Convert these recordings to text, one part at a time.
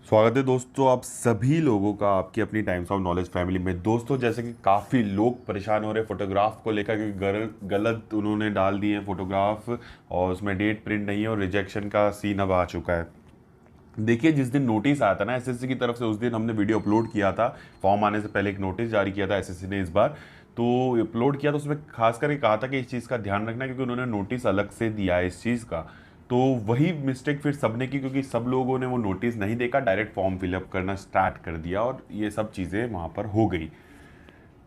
स्वागत है दोस्तों आप सभी लोगों का आपकी अपनी टाइम्स ऑफ नॉलेज फैमिली में। दोस्तों जैसे कि काफ़ी लोग परेशान हो रहे हैं फोटोग्राफ को लेकर, क्योंकि गलत उन्होंने डाल दिए फोटोग्राफ और उसमें डेट प्रिंट नहीं है और रिजेक्शन का सीन अब आ चुका है। देखिए, जिस दिन नोटिस आया था ना एसएससी की तरफ से, उस दिन हमने वीडियो अपलोड किया था। फॉर्म आने से पहले एक नोटिस जारी किया था एसएससी ने इस बार, तो अपलोड किया तो उसमें खास करके कहा था कि इस चीज़ का ध्यान रखना, क्योंकि उन्होंने नोटिस अलग से दिया है इस चीज़ का। तो वही मिस्टेक फिर सबने की, क्योंकि सब लोगों ने वो नोटिस नहीं देखा, डायरेक्ट फॉर्म फिलअप करना स्टार्ट कर दिया और ये सब चीज़ें वहाँ पर हो गई।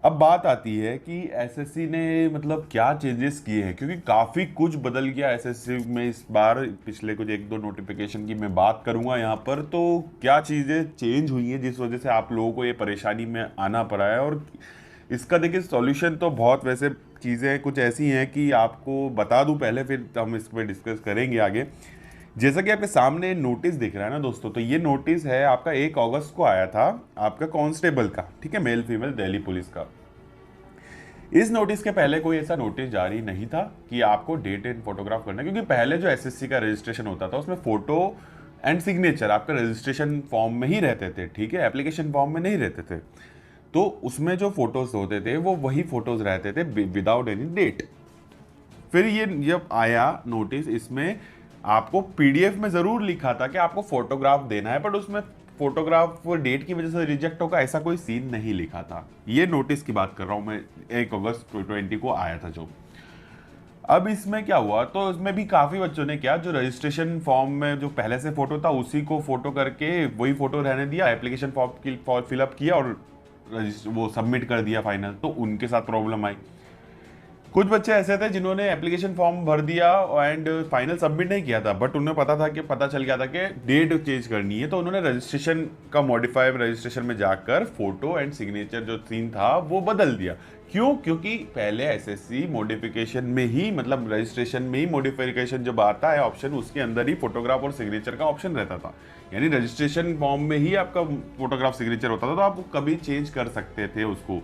अब बात आती है कि एसएससी ने मतलब क्या चेंजेस किए हैं, क्योंकि काफ़ी कुछ बदल गया एसएससी में इस बार। पिछले कुछ एक दो नोटिफिकेशन की मैं बात करूंगा यहाँ पर, तो क्या चीज़ें चेंज हुई हैं जिस वजह से आप लोगों को ये परेशानी में आना पड़ा है। और इसका देखिए सॉल्यूशन तो बहुत, वैसे चीज़ें कुछ ऐसी हैं कि आपको बता दूं पहले, फिर हम इस पर डिस्कस करेंगे आगे। जैसा कि आपके सामने नोटिस दिख रहा है ना दोस्तों, तो ये नोटिस है आपका 1 अगस्त को आया था, आपका कांस्टेबल का, ठीक है, मेल फीमेल दिल्ली पुलिस का। इस नोटिस के पहले कोई ऐसा नोटिस जारी नहीं था कि आपको डेट एंड फोटोग्राफ करना है, क्योंकि पहले जो एसएससी का रजिस्ट्रेशन होता था उसमें फोटो एंड सिग्नेचर आपका रजिस्ट्रेशन फॉर्म में ही रहते थे, ठीक है, एप्लीकेशन फॉर्म में नहीं रहते थे। तो उसमें जो फोटोज होते थे वो वही फोटोज रहते थे विदाउट एनी डेट। फिर ये जब आया नोटिस, इसमें आपको पीडीएफ में जरूर लिखा था कि आपको फोटोग्राफ देना है, बट उसमें फोटोग्राफ डेट की वजह से रिजेक्ट होगा ऐसा कोई सीन नहीं लिखा था। ये नोटिस की बात कर रहा हूं मैं, 1 अगस्त 2020 को आया था जो। अब इसमें क्या हुआ, तो इसमें भी काफी बच्चों ने क्या, जो रजिस्ट्रेशन फॉर्म में जो पहले से फोटो था उसी को फोटो करके वही फोटो रहने दिया, एप्लीकेशन फॉर्म फिलअप किया और वो सबमिट कर दिया फाइनल, तो उनके साथ प्रॉब्लम आई। कुछ बच्चे ऐसे थे जिन्होंने एप्लीकेशन फॉर्म भर दिया एंड फाइनल सबमिट नहीं किया था, बट उन्हें पता चल गया था कि डेट चेंज करनी है, तो उन्होंने रजिस्ट्रेशन का मॉडिफाई रजिस्ट्रेशन में जाकर फोटो एंड सिग्नेचर जो सीन था वो बदल दिया। क्यों? क्योंकि पहले एसएससी मॉडिफिकेशन में ही, मतलब रजिस्ट्रेशन में ही मॉडिफिकेशन जब आता है ऑप्शन, उसके अंदर ही फोटोग्राफ और सिग्नेचर का ऑप्शन रहता था। यानी रजिस्ट्रेशन फॉर्म में ही आपका फोटोग्राफ सिग्नेचर होता था, तो आप कभी चेंज कर सकते थे उसको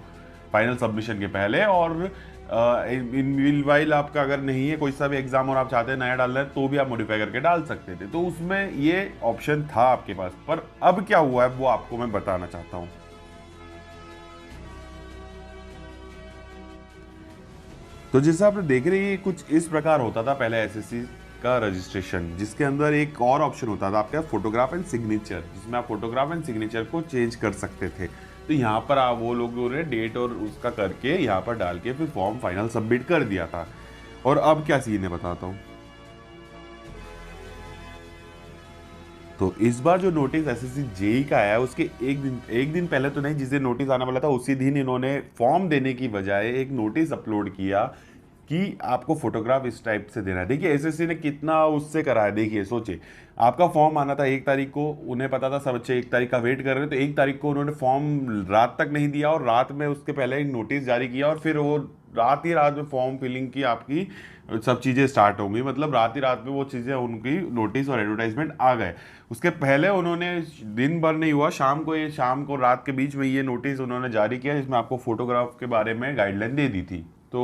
फाइनल सबमिशन के पहले। और इन वाइल आपका अगर नहीं है कोई सा भी एग्जाम और आप चाहते हैं नया डालना है, तो भी आप मॉडिफाई करके डाल सकते थे, तो उसमें ये ऑप्शन था आपके पास। पर अब क्या हुआ है वो आपको मैं बताना चाहता हूं। तो जैसा आपने देख रहे हैं, कुछ इस प्रकार होता था पहले एसएससी का रजिस्ट्रेशन, जिसके अंदर एक और ऑप्शन होता था आपका फोटोग्राफ एंड सिग्नेचर, जिसमें आप फोटोग्राफ एंड सिग्नेचर को चेंज कर सकते थे। तो यहाँ पर आप वो लोगों ने डेट और उसका करके यहाँ पर डाल के फिर फॉर्म फाइनल सबमिट कर दिया था। और अब क्या सीन है बताता हूँ। तो इस बार जो नोटिस एसएससी जेई का आया है, उसके एक दिन पहले तो नहीं, जिस दिन नोटिस आने वाला था उसी दिन इन्होंने फॉर्म देने की बजाय एक नोटिस अपलोड किया कि आपको फोटोग्राफ इस टाइप से देना है। देखिए एसएससी ने कितना उससे करा है, देखिए सोचिए, आपका फॉर्म आना था 1 तारीख को, उन्हें पता था सब बच्चे 1 तारीख का वेट कर रहे हैं, तो 1 तारीख को उन्होंने फॉर्म रात तक नहीं दिया और रात में उसके पहले एक नोटिस जारी किया, और फिर वो रात ही रात में फॉर्म फिलिंग की आपकी सब चीज़ें स्टार्ट होंगी, मतलब रात ही रात में वो चीज़ें उनकी नोटिस और एडवर्टाइजमेंट आ गए। उसके पहले उन्होंने दिन भर नहीं हुआ, शाम को रात के बीच में ये नोटिस उन्होंने जारी किया, जिसमें आपको फोटोग्राफ के बारे में गाइडलाइन दे दी थी। तो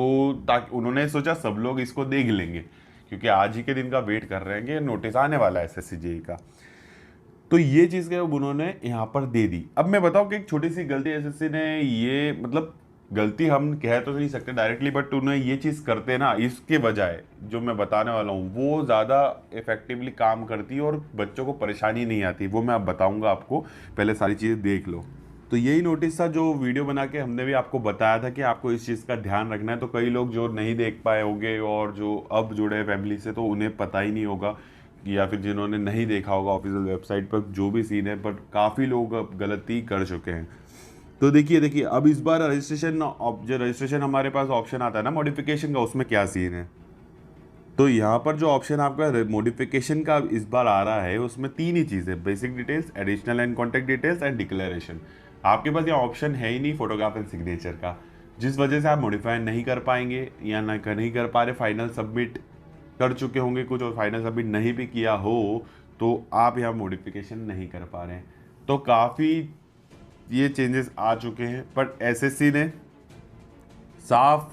ताकि उन्होंने सोचा सब लोग इसको देख लेंगे, क्योंकि आज ही के दिन का वेट कर रहे हैं कि नोटिस आने वाला है एसएससी जेई का। तो ये चीज़ के उन्होंने यहाँ पर दे दी। अब मैं बताऊँ कि एक छोटी सी गलती एसएससी ने, ये मतलब गलती हम कह तो नहीं सकते डायरेक्टली, बट उन्हें ये चीज़ करते ना, इसके बजाय जो मैं बताने वाला हूँ वो ज़्यादा इफेक्टिवली काम करती है और बच्चों को परेशानी नहीं आती, वो मैं अब बताऊँगा आपको। पहले सारी चीज़ें देख लो। तो यही नोटिस था जो वीडियो बना के हमने भी आपको बताया था कि आपको इस चीज़ का ध्यान रखना है। तो कई लोग जो नहीं देख पाए होंगे और जो अब जुड़े हैं फैमिली से, तो उन्हें पता ही नहीं होगा, या फिर जिन्होंने नहीं देखा होगा ऑफिशियल वेबसाइट पर जो भी सीन है, बट काफ़ी लोग अब गलती कर चुके हैं। तो देखिए अब इस बार रजिस्ट्रेशन हमारे पास ऑप्शन आता है ना मॉडिफिकेशन का, उसमें क्या सीन है। तो यहाँ पर जो ऑप्शन आपका मॉडिफिकेशन का इस बार आ रहा है, उसमें 3 ही चीज़ें, basic details, additional and contact details and declaration. आपके पास यहाँ ऑप्शन है ही नहीं फोटोग्राफ एंड सिग्नेचर का, जिस वजह से आप मॉडिफाई नहीं कर पाएंगे या नहीं कर पा रहे। फाइनल सबमिट कर चुके होंगे कुछ और फाइनल सबमिट नहीं भी किया हो, तो आप यहाँ मॉडिफिकेशन नहीं कर पा रहे हैं। तो काफ़ी ये चेंजेस आ चुके हैं, बट एसएससी ने साफ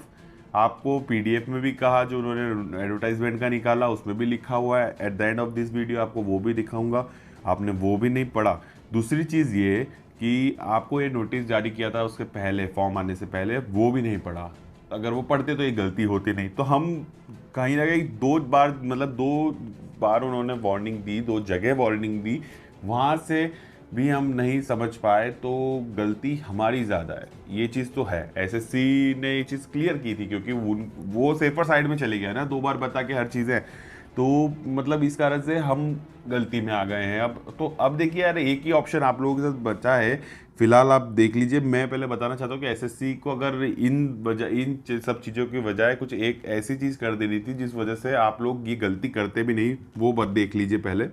आपको पीडीएफ में भी कहा, जो उन्होंने एडवर्टाइजमेंट का निकाला उसमें भी लिखा हुआ है। At the end of this video आपको वो भी दिखाऊंगा, आपने वो भी नहीं पढ़ा दूसरी चीज़ ये कि आपको ये नोटिस जारी किया था उसके पहले, फॉर्म आने से पहले, वो भी नहीं पढ़ा। अगर वो पढ़ते तो ये गलती होती नहीं। तो हम कहीं ना कहीं 2 बार, मतलब 2 बार उन्होंने वार्निंग दी, 2 जगह वार्निंग दी, वहाँ से भी हम नहीं समझ पाए, तो गलती हमारी ज़्यादा है। ये चीज़ तो है, एसएससी ने ये चीज़ क्लियर की थी, क्योंकि वो सेफर साइड में चले गए ना, 2 बार बता के हर चीज़ें। तो मतलब इस कारण से हम गलती में आ गए हैं। अब तो अब देखिए यार, एक ही ऑप्शन आप लोगों के साथ बचा है फिलहाल, आप देख लीजिए। मैं पहले बताना चाहता हूँ कि एसएससी को अगर इन सब चीज़ों की बजाय कुछ एक ऐसी चीज़ कर देनी थी जिस वजह से आप लोग ये गलती करते भी नहीं, वो देख लीजिए पहले।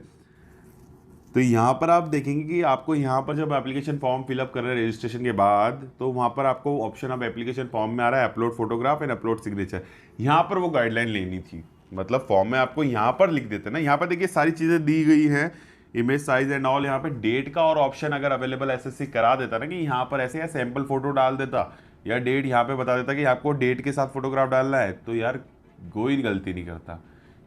तो यहाँ पर आप देखेंगे कि आपको यहाँ पर जब एप्लीकेशन फॉर्म फिलअप कर रहे हैं रजिस्ट्रेशन के बाद, तो वहाँ पर आपको ऑप्शन ऑफ एप्लीकेशन फॉर्म में आ रहा है upload photograph and upload signature. यहाँ पर वो गाइडलाइन लेनी थी, मतलब फॉर्म में आपको यहाँ पर लिख देते ना। यहाँ पर देखिए सारी चीज़ें दी गई हैं, इमेज साइज एंड ऑल। यहाँ पे डेट का और ऑप्शन अगर अवेलेबल एसएससी करा देता ना, कि यहाँ पर ऐसे या सैंपल फोटो डाल देता, या डेट यहाँ पे बता देता कि आपको डेट के साथ फोटोग्राफ डालना है, तो यार कोई गलती नहीं करता।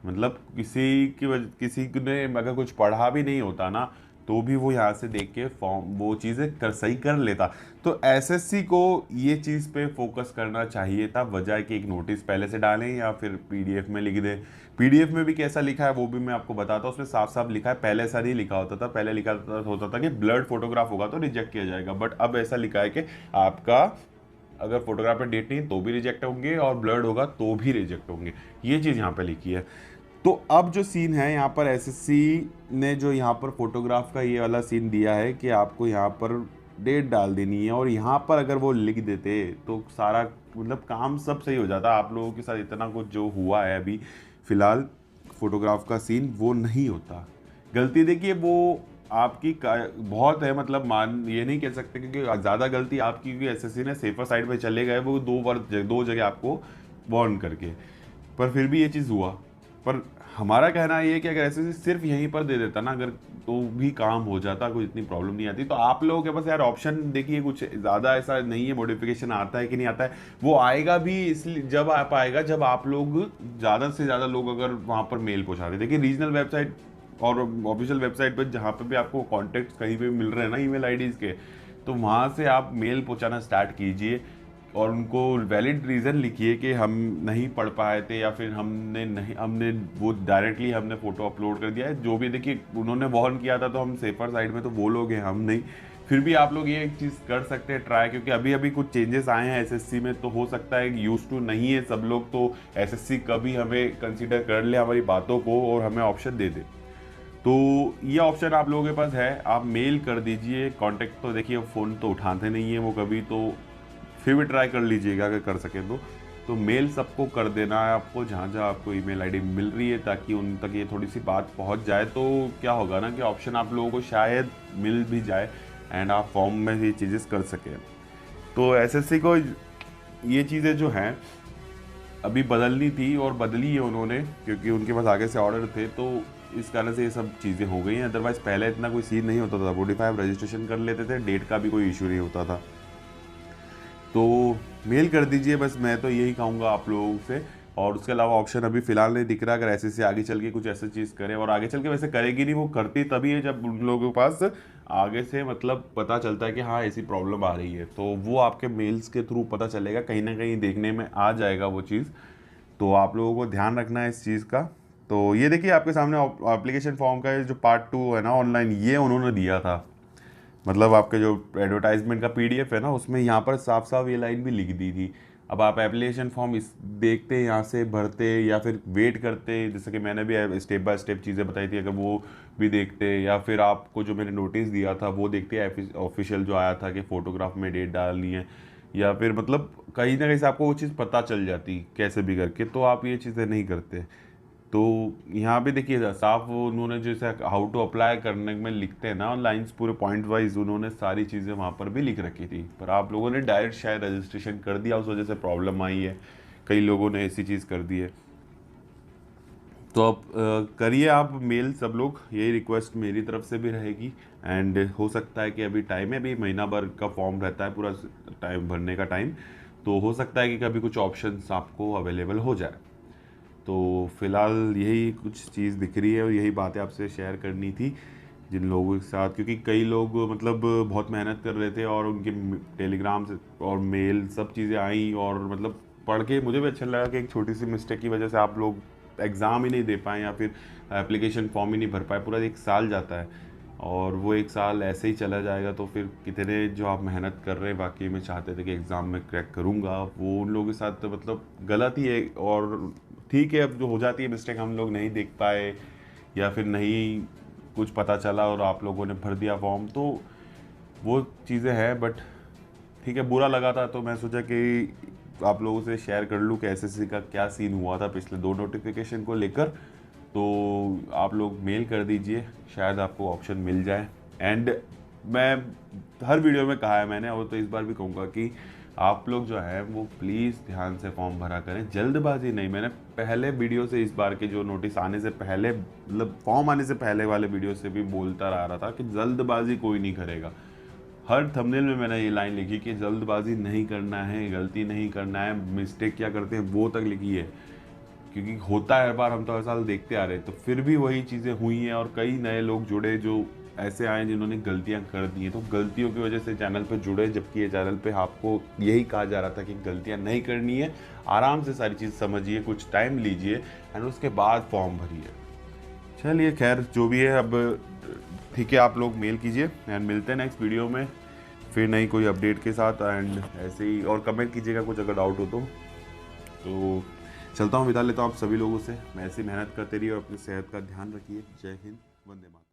मतलब किसी ने अगर कुछ पढ़ा भी नहीं होता ना, तो भी वो यहाँ से देख के फॉर्म वो चीज़ें सही कर लेता। तो एसएससी को ये चीज़ पे फोकस करना चाहिए था, बजाय कि एक नोटिस पहले से डालें या फिर पीडीएफ में लिख दें। पीडीएफ में भी कैसा लिखा है वो भी मैं आपको बताता हूँ। उसमें साफ साफ लिखा है, पहले ऐसा नहीं लिखा होता था। पहले लिखा होता था कि ब्लड फोटोग्राफ होगा तो रिजेक्ट किया जाएगा, बट अब ऐसा लिखा है कि आपका अगर फोटोग्राफ में डेट नहीं तो भी रिजेक्ट होंगे, और ब्लड होगा तो भी रिजेक्ट होंगे। ये चीज़ यहाँ पे लिखी है। तो अब जो सीन है यहाँ पर, एसएससी ने जो यहाँ पर फोटोग्राफ का ये वाला सीन दिया है कि आपको यहाँ पर डेट डाल देनी है, और यहाँ पर अगर वो लिख देते तो सारा मतलब काम सब सही हो जाता। आप लोगों के साथ इतना कुछ जो हुआ है अभी फिलहाल, फोटोग्राफ का सीन वो नहीं होता। गलती देखिए वो आपकी बहुत है, मतलब मान ये नहीं कह सकते क्योंकि ज़्यादा गलती आपकी, क्योंकि एसएससी ने सेफर साइड में चले गए वो 2 जगह आपको वार्न करके, पर फिर भी ये चीज़ हुआ। पर हमारा कहना ये है कि अगर ऐसे सिर्फ यहीं पर दे देता ना अगर, तो भी काम हो जाता, कोई इतनी प्रॉब्लम नहीं आती। तो आप लोगों के पास यार ऑप्शन देखिए कुछ ज़्यादा ऐसा नहीं है, मॉडिफिकेशन आता है कि नहीं आता है, वो आएगा भी इसलिए जब आप आएगा जब आप लोग ज़्यादा से ज़्यादा लोग अगर वहाँ पर मेल पहुँचाते। देखिए रीजनल वेबसाइट और ऑफिशियल वेबसाइट पर जहाँ पर भी आपको कॉन्टेक्ट कहीं पर मिल रहे हैं ना ईमेल आईडीज़ के, तो वहाँ से आप मेल पहुँचाना स्टार्ट कीजिए, और उनको वैलिड रीज़न लिखिए कि हम नहीं पढ़ पाए थे, या फिर हमने वो डायरेक्टली हमने फ़ोटो अपलोड कर दिया है, जो भी। देखिए उन्होंने वार्न किया था तो हम सेफर साइड में तो वो लोग हैं, हम नहीं। फिर भी आप लोग ये एक चीज़ कर सकते हैं ट्राई, क्योंकि अभी अभी कुछ चेंजेस आए हैं एसएससी में, तो हो सकता है यूज टू नहीं है सब लोग, तो एसएससी कभी हमें कंसिडर कर ले हमारी बातों को और हमें ऑप्शन दे दे। तो ये ऑप्शन आप लोगों के पास है, आप मेल कर दीजिए। कांटेक्ट तो देखिए फ़ोन तो उठाते नहीं है वो कभी, तो फिर भी ट्राई कर लीजिएगा अगर कर सकें तो मेल सबको कर देना है आपको, जहाँ जहाँ आपको ईमेल आईडी मिल रही है, ताकि उन तक ये थोड़ी सी बात पहुँच जाए। तो क्या होगा ना कि ऑप्शन आप लोगों को शायद मिल भी जाए, एंड आप फॉर्म में ये चीज़ें कर सकें। तो एसएससी को ये चीज़ें जो हैं अभी बदलनी थी, और बदली है उन्होंने, क्योंकि उनके पास आगे से ऑर्डर थे, तो इस कारण से ये सब चीज़ें हो गई हैं। अदरवाइज़ पहले इतना कोई सीन नहीं होता था, 45 रजिस्ट्रेशन कर लेते थे, डेट का भी कोई इशू नहीं होता था। तो मेल कर दीजिए, बस मैं तो यही कहूँगा आप लोगों से। और उसके अलावा ऑप्शन अभी फ़िलहाल नहीं दिख रहा। अगर ऐसे से आगे चल के कुछ ऐसी चीज़ करे, और आगे चल के वैसे करेगी नहीं, वो करती तभी है जब उन लोगों के पास आगे से मतलब पता चलता है कि हाँ ऐसी प्रॉब्लम आ रही है, तो वो आपके मेल्स के थ्रू पता चलेगा, कहीं ना कहीं देखने में आ जाएगा वो चीज़। तो आप लोगों को ध्यान रखना है इस चीज़ का। तो ये देखिए आपके सामने एप्लीकेशन फॉर्म का जो पार्ट 2 है ना ऑनलाइन, ये उन्होंने दिया था। मतलब आपके जो एडवर्टाइजमेंट का पीडीएफ है ना, उसमें यहाँ पर साफ साफ ये लाइन भी लिख दी थी। अब आप एप्लीकेशन फॉर्म इस देखते यहाँ से भरते, या फिर वेट करते, जैसे कि मैंने भी स्टेप बाय स्टेप चीज़ें बताई थी, अगर वो भी देखते, या फिर आपको जो मैंने नोटिस दिया था वो देखते, ऑफिशियल जो आया था कि फ़ोटोग्राफ में डेट डालनी है, या फिर मतलब कहीं ना कहीं से आपको वो चीज़ पता चल जाती कैसे भी करके, तो आप ये चीज़ें नहीं करते। तो यहाँ पे देखिए साफ उन्होंने जैसे हाउ टू अप्लाई करने में लिखते हैं ना लाइंस, पूरे पॉइंट वाइज उन्होंने सारी चीज़ें वहाँ पर भी लिख रखी थी, पर आप लोगों ने डायरेक्ट शायद रजिस्ट्रेशन कर दिया, उस वजह से प्रॉब्लम आई है। कई लोगों ने ऐसी चीज़ कर दी है। तो अब करिए आप मेल सब लोग, यही रिक्वेस्ट मेरी तरफ से भी रहेगी। एंड हो सकता है कि अभी टाइम है, अभी महीना भर का फॉर्म रहता है पूरा टाइम भरने का टाइम, तो हो सकता है कि कभी कुछ ऑप्शंस आपको अवेलेबल हो जाए। तो फिलहाल यही कुछ चीज़ दिख रही है, और यही बातें आपसे शेयर करनी थी। जिन लोगों के साथ, क्योंकि कई लोग मतलब बहुत मेहनत कर रहे थे और उनके टेलीग्राम से और मेल सब चीज़ें आई, और मतलब पढ़ के मुझे भी अच्छा लगा कि एक छोटी सी मिस्टेक की वजह से आप लोग एग्ज़ाम ही नहीं दे पाए या फिर एप्लीकेशन फॉर्म ही नहीं भर पाए, पूरा एक साल जाता है और वो एक साल ऐसे ही चला जाएगा। तो फिर कितने जो आप मेहनत कर रहे हैं वाकई में चाहते थे कि एग्ज़ाम में क्रैक करूँगा, वो उन लोगों के साथ तो मतलब गलत ही है। और ठीक है, अब जो हो जाती है मिस्टेक, हम लोग नहीं देख पाए या फिर नहीं कुछ पता चला और आप लोगों ने भर दिया फॉर्म, तो वो चीज़ें हैं। बट ठीक है, बुरा लगा था तो मैं सोचा कि आप लोगों से शेयर कर लूँ कि एसएससी का क्या सीन हुआ था पिछले 2 नोटिफिकेशन को लेकर। तो आप लोग मेल कर दीजिए, शायद आपको ऑप्शन मिल जाए। एंड मैं हर वीडियो में कहा है मैंने, और तो इस बार भी कहूँगा कि आप लोग जो है वो प्लीज़ ध्यान से फॉर्म भरा करें, जल्दबाजी नहीं। मैंने पहले वीडियो से, इस बार के जो नोटिस आने से पहले, मतलब फॉर्म आने से पहले वाले वीडियो से भी बोलता रहा था कि जल्दबाजी कोई नहीं करेगा। हर थंबनेल में मैंने ये लाइन लिखी कि जल्दबाजी नहीं करना है, गलती नहीं करना है, मिस्टेक क्या करते हैं वो तक लिखी है, क्योंकि होता है हर बार, हम तो हर साल देखते आ रहे हैं। तो फिर भी वही चीज़ें हुई हैं और कई नए लोग जुड़े जो ऐसे आए जिन्होंने गलतियां कर दी हैं, तो गलतियों की वजह से चैनल पे जुड़े, जबकि ये चैनल पे आपको यही कहा जा रहा था कि गलतियां नहीं करनी है, आराम से सारी चीज़ समझिए, कुछ टाइम लीजिए एंड उसके बाद फॉर्म भरिए। चलिए खैर, जो भी है अब ठीक है, आप लोग मेल कीजिए एंड मिलते हैं नेक्स्ट वीडियो में फिर नई कोई अपडेट के साथ। एंड ऐसे ही और कमेंट कीजिएगा कुछ अगर डाउट हो तो चलता हूँ, विदा लेता हूँ आप सभी लोगों से। मैं ऐसी मेहनत करते रहिए और अपनी सेहत का ध्यान रखिए। जय हिंद, वंदे मातरम।